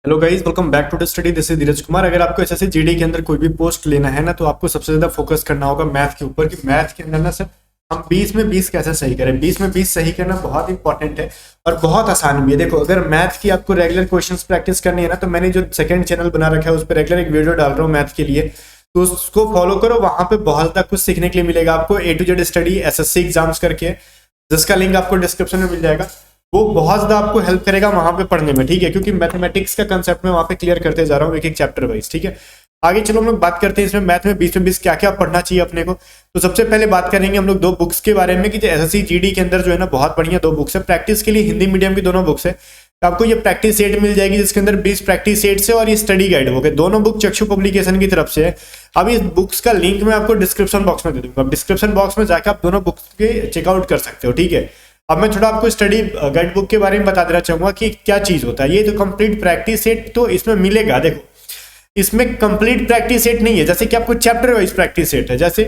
Hello guys, welcome back to the study. This is Dheeraj Kumar. अगर आपको SSC GD के अंदर कोई भी पोस्ट लेना है ना, तो आपको सबसे ज्यादा फोकस करना होगा मैथ के ऊपर कि मैथ के अंदर ना सर हम 20 में 20 कैसे सही करें। 20 में 20 सही करना बहुत इंपॉर्टेंट है और बहुत आसान भी है। देखो, अगर मैथ की आपको रेगुलर क्वेश्चंस प्रैक्टिस करनी है ना, तो मैंने जो सेकंड चैनल बना रखा है उस पर रेगुलर एक वीडियो डाल रहा हूँ मैथ के लिए, तो उसको फॉलो करो। वहां पे बहुत ज्यादा कुछ सीखने के लिए मिलेगा आपको। A to Z study SSC exams करके, जिसका लिंक आपको डिस्क्रिप्शन में मिल जाएगा। वो बहुत ज्यादा आपको हेल्प करेगा वहां पे पढ़ने में, ठीक है, क्योंकि मैथमेटिक्स का कंसेप्ट में वहां पे क्लियर करते जा रहा हूँ एक एक चैप्टर वाइज, ठीक है। आगे चलो हम लोग बात करते हैं इसमें मैथ में 20 में 20 क्या क्या पढ़ना चाहिए अपने को। तो सबसे पहले बात करेंगे हम लोग दो बुक्स के बारे में कि जो एसएससी जीडी के अंदर जो है ना बहुत बढ़िया दो बुक्स है प्रैक्टिस के लिए। हिंदी मीडियम की दोनों बुक्स है। तो आपको ये प्रैक्टिस सेट मिल जाएगी जिसके अंदर 20 प्रैक्टिस सेट्स है और ये स्टडी गाइड बुक है। दोनों बुक चक्षु पब्लिकेशन की तरफ से है। अब इस बुक्स का लिंक मैं आपको डिस्क्रिप्शन बॉक्स में दे दूंगा। डिस्क्रिप्शन बॉक्स में जाकर आप दोनों बुक्स के चेकआउट कर सकते हो, ठीक है। अब मैं थोड़ा आपको स्टडी गाइड बुक के बारे में बता देना चाहूंगा कि क्या चीज होता है। ये तो कंप्लीट प्रैक्टिस सेट तो इसमें मिलेगा। देखो, इसमें कंप्लीट प्रैक्टिस सेट नहीं है, जैसे कि आपको चैप्टर वाइज प्रैक्टिस सेट है। जैसे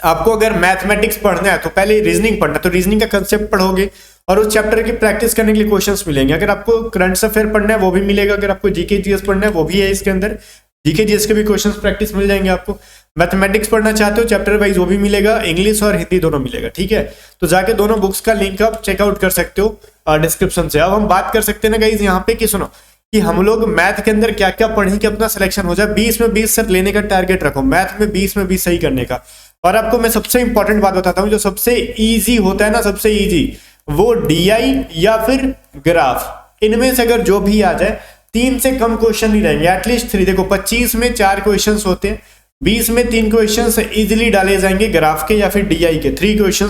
आपको अगर मैथमेटिक्स पढ़ना है तो पहले रीजनिंग पढ़ना, तो रीजनिंग का कंसेप्ट पढ़ोगे और उस चैप्टर की प्रैक्टिस करने के लिए क्वेश्चंस मिलेंगे। अगर आपको करंट अफेयर पढ़ना है वो भी मिलेगा। अगर आपको जीके जीएस पढ़ना है वो भी है इसके अंदर। जीके जीएस के भी क्वेश्चंस प्रैक्टिस मिल जाएंगे आपको। मैथमेटिक्स पढ़ना चाहते हो चैप्टर वाइज वो भी मिलेगा। इंग्लिश और हिंदी दोनों मिलेगा, ठीक है। तो जाके दोनों बुक्स का लिंक आप चेकआउट कर सकते हो डिस्क्रिप्शन से। अब हम बात कर सकते हैं ना गाइस यहाँ पे कि सुनो कि हम लोग मैथ के अंदर क्या क्या पढ़ें कि अपना सिलेक्शन हो जाए। 20 में 20 सर लेने का टारगेट रखो, मैथ में 20 में 20 सही करने का। और आपको मैं सबसे इंपॉर्टेंट बात बताता हूँ, जो सबसे ईजी होता है ना, सबसे ईजी वो डीआई या फिर ग्राफ। इनमें से अगर जो भी आ जाए 3 से कम क्वेश्चन नहीं रहेंगे, एटलीस्ट 3। देखो 25 में 4 क्वेश्चन होते हैं, 20 में 3 क्वेश्चन इजिली डाले जाएंगे ग्राफ के या फिर डीआई के 3 क्वेश्चन,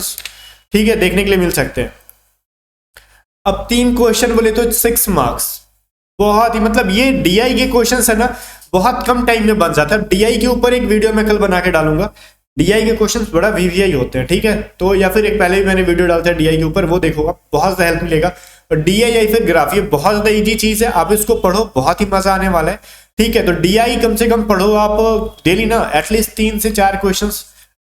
ठीक है, देखने के लिए मिल सकते हैं। अब 3 क्वेश्चन बोले तो 6 मार्क्स, बहुत ही मतलब ये डीआई के क्वेश्चन है ना बहुत कम टाइम में बन जाता है। डीआई के ऊपर एक वीडियो मैं कल बना के डालूंगा। डीआई के क्वेश्चंस बड़ा वीवीआई होते हैं, ठीक है। तो या फिर एक पहले भी मैंने वीडियो डालता है डीआई के ऊपर, वो देखो आप, बहुत ज्यादा हेल्प मिलेगा। और डीआई या फिर ग्राफ ये बहुत ज्यादा इजी चीज है, आप इसको पढ़ो, बहुत ही मजा आने वाला है, ठीक है। तो डीआई कम से कम पढ़ो आप डेली ना, एटलीस्ट 3 से 4 क्वेश्चन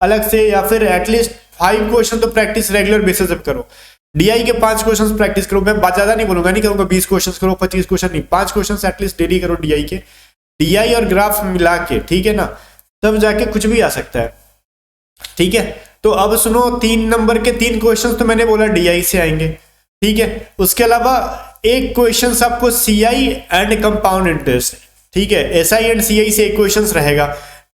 अलग से, या फिर एटलीस्ट 5 क्वेश्चन तो प्रैक्टिस रेगुलर बेसिस पे करो। डीआई के 5 क्वेश्चन प्रैक्टिस करो। मैं ज्यादा नहीं बोलूंगा, नहीं करूंगा 20 क्वेश्चन करो, 25 क्वेश्चन नहीं, 5 क्वेश्चन एटलीस्ट डेली करो डीआई के। डीआई और ग्राफ मिला के, ठीक है ना, तब जाके कुछ भी आ सकता है, ठीक है। तो अब सुनो, 3 नंबर के 3 क्वेश्चन तो मैंने बोला डीआई से आएंगे, ठीक है। उसके अलावा एक क्वेश्चन आपको सीआई एंड कंपाउंड इंटरेस्ट, ठीक है, एसआई एंड सीआई से एक क्वेश्चन रहेगा।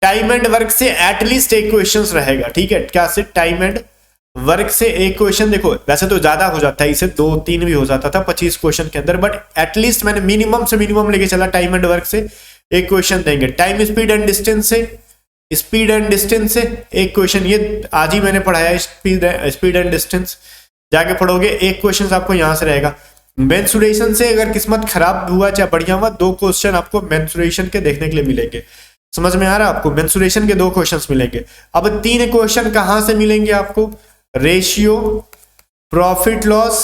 टाइम एंड वर्क से एटलीस्ट एक क्वेश्चन रहेगा, ठीक है। क्या से? टाइम एंड वर्क से एक क्वेश्चन। देखो वैसे तो ज्यादा हो जाता है, इसे 2-3 भी हो जाता था 25 क्वेश्चन के अंदर, बट एटलीस्ट मैंने मिनिमम से मिनिमम लेके चला। टाइम एंड वर्क से एक क्वेश्चन देंगे। टाइम स्पीड एंड डिस्टेंस से, स्पीड एंड डिस्टेंस से एक क्वेश्चन, ये आज ही मैंने पढ़ाया स्पीड एंड डिस्टेंस, जाके पढ़ोगे। एक क्वेश्चन आपको यहां से रहेगा। मेंसुरेशन से अगर किस्मत खराब हुआ चाहे बढ़िया हुआ, 2 क्वेश्चन आपको मेंसुरेशन के देखने के लिए मिलेंगे। समझ में आ रहा है आपको? मेंसुरेशन के 2 क्वेश्चन मिलेंगे। अब 3 क्वेश्चन कहां से मिलेंगे आपको? रेशियो, प्रॉफिट लॉस,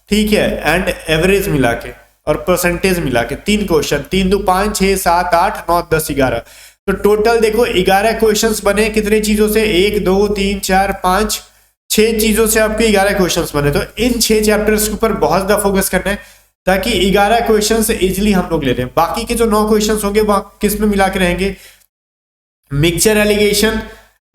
ठीक है, एंड एवरेज मिला के और परसेंटेज मिला के 3 क्वेश्चन। 3 2 5 6 7 8 9 10 11, तो टोटल देखो 11 क्वेश्चंस बने। कितने चीजों से? 1 2 3 4 5 6 चीजों से आपके 11 क्वेश्चंस बने। तो इन 6 चैप्टर्स के ऊपर बहुत ज्यादा फोकस करना है ताकि 11 क्वेश्चंस इजिली हम लोग ले लें। बाकी के जो 9 क्वेश्चंस होंगे वहां किस में मिला के रहेंगे? मिक्सचर एलिगेशन,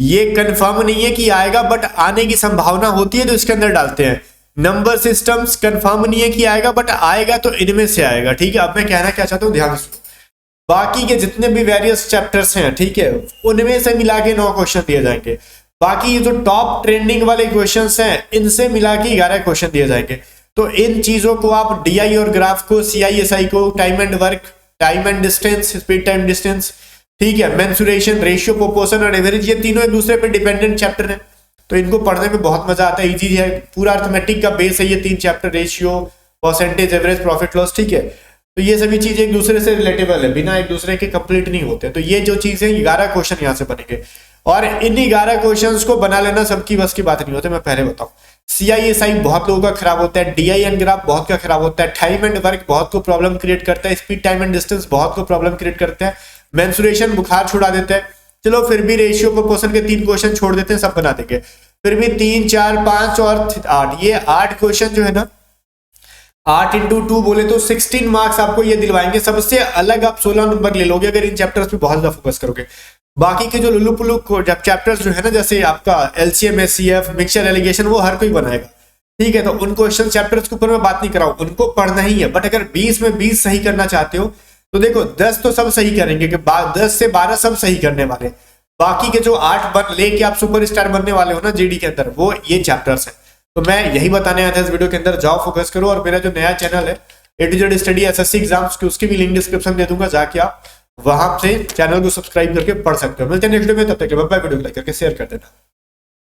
ये कंफर्म नहीं है कि आएगा, बट आने की संभावना होती है तो इसके अंदर डालते हैं। नंबर सिस्टम्स कंफर्म नहीं है कि आएगा, बट आएगा तो इनमें से आएगा, ठीक है। अब मैं कहना क्या चाहता हूं, ध्यान से सुनो। बाकी के जितने भी वेरियस चैप्टर्स हैं, ठीक है, उनमें से मिला के 9 क्वेश्चन दिए जाएंगे। बाकी ये जो टॉप ट्रेंडिंग वाले क्वेश्चंस हैं, इनसे मिला के 11 क्वेश्चन दिए जाएंगे। तो इन चीजों को आप डीआई और ग्राफ को, सीआई एसआई को, time and work, time and distance, speed time distance, ठीक है, मेंसुरेशन, रेशियो, प्रोपोर्शन और एवरेज, ये तीनों एक दूसरे पे डिपेंडेंट चैप्टर हैं। तो इनको पढ़ने में बहुत मजा आता है, इजी है। पूरा अर्थमेटिक का बेस है ये 3 chapter, ratio, percentage, average, profit loss, ठीक है। तो ये सभी चीजें एक दूसरे से रिलेटेबल है, बिना एक दूसरे के कंप्लीट नहीं होते। तो ये जो चीजें 11 क्वेश्चन यहाँ से बनेंगे और इन 11 क्वेश्चंस को बना लेना सबकी बस की बात नहीं होती, मैं पहले बताऊं। सीआईएसआई बहुत लोगों का खराब होता है, डीआई एंड ग्राफ बहुत का खराब होता है, टाइम एंड वर्क बहुत को प्रॉब्लम क्रिएट करता है, स्पीड टाइम एंड डिस्टेंस बहुत को प्रॉब्लम क्रिएट करता है, मेंसुरेशन बुखार छुड़ा देता है। चलो फिर भी रेशियो प्रोपोर्शन के 3 क्वेश्चन छोड़ देते हैं, सब बना देंगे। फिर भी 3 4 5 और 8, ये 8 क्वेश्चन जो है ना 8 × 2 बोले तो 16 मार्क्स आपको ये दिलवाएंगे। सबसे अलग आप 16 नंबर ले लोगे अगर इन चैप्टर्स पे बहुत ज्यादा फोकस करोगे। बाकी के जो लुल्लू पुल्लू चैप्टर्स जो है ना, जैसे आपका एलसीएम एचसीएफ मिक्सचर एलिगेशन, वो हर कोई बनाएगा, ठीक है। तो उन क्वेश्चन चैप्टर्स के ऊपर मैं बात नहीं कर रहा हूं, उनको पढ़ना ही है। बट अगर 20 में 20 सही करना चाहते हो तो देखो 10 तो सब सही करेंगे कि 10 से 12 सब सही करने वाले, बाकी के जो 8 लेके आप सुपरस्टार बनने वाले हो ना जीडी के अंदर, वो ये चैप्टर्स है। तो मैं यही बताने आया था इस वीडियो के अंदर, जाओ फोकस करो। और मेरा जो नया चैनल है A to Z study SSC exams की, उसकी भी लिंक डिस्क्रिप्शन दे दूंगा, जाके आप वहां से चैनल को सब्सक्राइब करके पढ़ सकते हो। मिलते हैं नेक्स्ट वीडियो में, तब तक बाय बाय। वीडियो को लाइक करके शेयर कर देना।